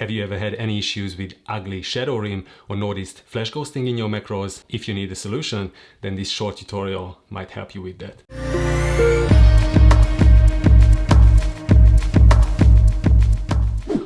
Have you ever had any issues with ugly shadow rim or noticed flash ghosting in your macros? If you need a solution, then this short tutorial might help you with that.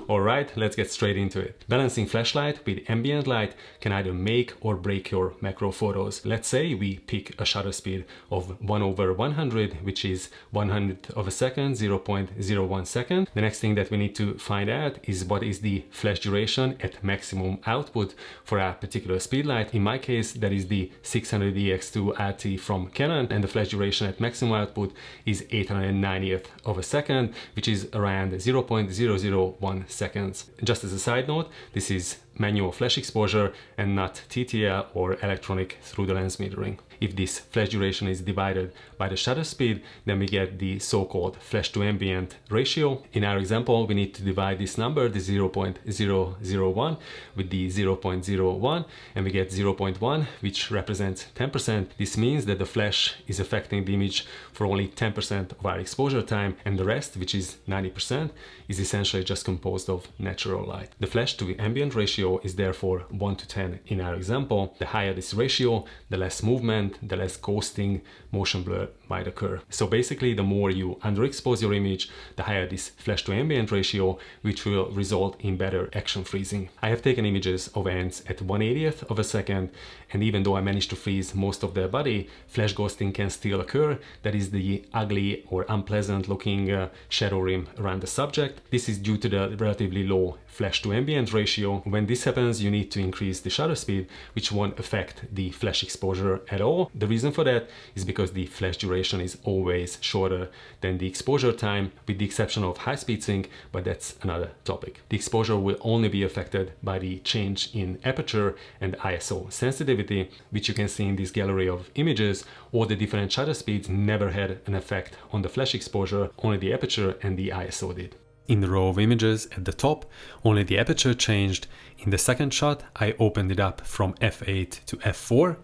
Alright, let's get straight into it. Balancing flashlight with ambient light can either make or break your macro photos. Let's say we pick a shutter speed of 1/100, which is 100th of a second, 0.01 second. The next thing that we need to find out is what is the flash duration at maximum output for a particular speed light. In my case, that is the 600EX2 RT from Canon, and the flash duration at maximum output is 890th of a second, which is around 0.001 seconds. Just as a side note, this is manual flash exposure and not TTL or electronic through the lens metering. If this flash duration is divided by the shutter speed, then we get the so-called flash to ambient ratio. In our example, we need to divide this number, the 0.001, with the 0.01, and we get 0.1, which represents 10%. This means that the flash is affecting the image for only 10% of our exposure time, and the rest, which is 90%, is essentially just composed of natural light. The flash to ambient ratio is therefore 1 to 10 in our example. The higher this ratio, the less movement, the less ghosting, motion blur might occur. So basically, the more you underexpose your image, the higher this flash to ambient ratio, which will result in better action freezing. I have taken images of ants at 1/80th of a second, and even though I managed to freeze most of their body, flash ghosting can still occur. That is the ugly or unpleasant looking shadow rim around the subject. This is due to the relatively low flash to ambient ratio. When this happens, you need to increase the shutter speed, which won't affect the flash exposure at all. The reason for that is because the flash duration is always shorter than the exposure time, with the exception of high speed sync, but that's another topic. The exposure will only be affected by the change in aperture and ISO sensitivity, which you can see in this gallery of images. All the different shutter speeds never had an effect on the flash exposure, only the aperture and the ISO did. In the row of images at the top, only the aperture changed. In the second shot, I opened it up from f8 to f4,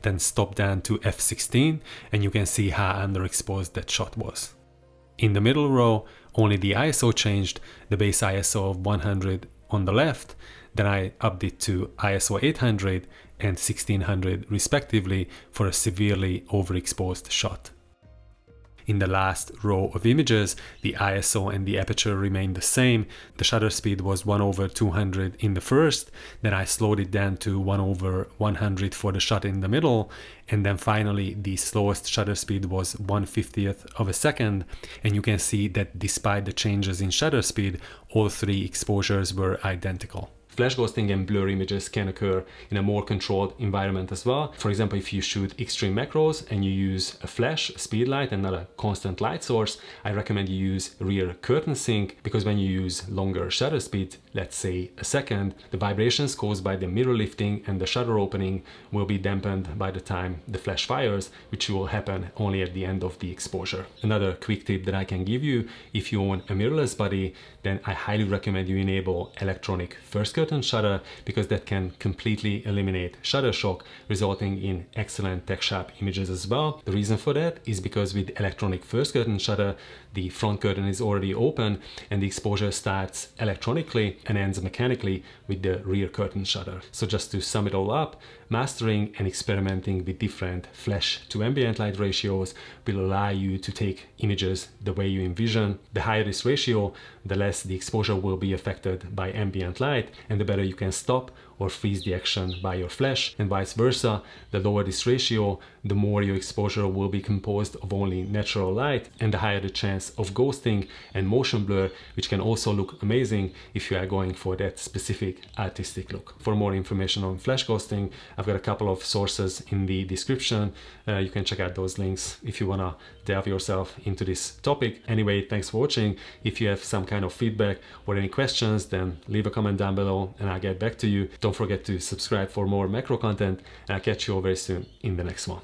then stopped down to f16, and you can see how underexposed that shot was. In the middle row, only the ISO changed, the base ISO of 100 on the left, then I upped it to ISO 800 and 1600 respectively for a severely overexposed shot. In the last row of images, the ISO and the aperture remained the same. The shutter speed was 1/200 in the first, then I slowed it down to 1/100 for the shot in the middle, and then finally the slowest shutter speed was 1/50th of a second, and you can see that despite the changes in shutter speed, all three exposures were identical. Flash ghosting and blur images can occur in a more controlled environment as well. For example, if you shoot extreme macros and you use a flash, a speed light, and not a constant light source, I recommend you use rear curtain sync, because when you use longer shutter speed, let's say a second, the vibrations caused by the mirror lifting and the shutter opening will be dampened by the time the flash fires, which will happen only at the end of the exposure. Another quick tip that I can give you, if you own a mirrorless body, then I highly recommend you enable electronic first curtain shutter, because that can completely eliminate shutter shock, resulting in excellent tech sharp images as well. The reason for that is because with electronic first curtain shutter, the front curtain is already open and the exposure starts electronically and ends mechanically with the rear curtain shutter. So just to sum it all up, mastering and experimenting with different flash to ambient light ratios will allow you to take images the way you envision. The higher this ratio, the less the exposure will be affected by ambient light, and the better you can stop or freeze the action by your flash, and vice versa. The lower this ratio, the more your exposure will be composed of only natural light, and the higher the chance of ghosting and motion blur, which can also look amazing if you are going for that specific artistic look. For more information on flash ghosting, I've got a couple of sources in the description. You can check out those links if you want to delve yourself into this topic. Anyway, thanks for watching. If you have some kind of feedback or any questions, then leave a comment down below and I'll get back to you. Don't forget to subscribe for more macro content, and I'll catch you all very soon in the next one.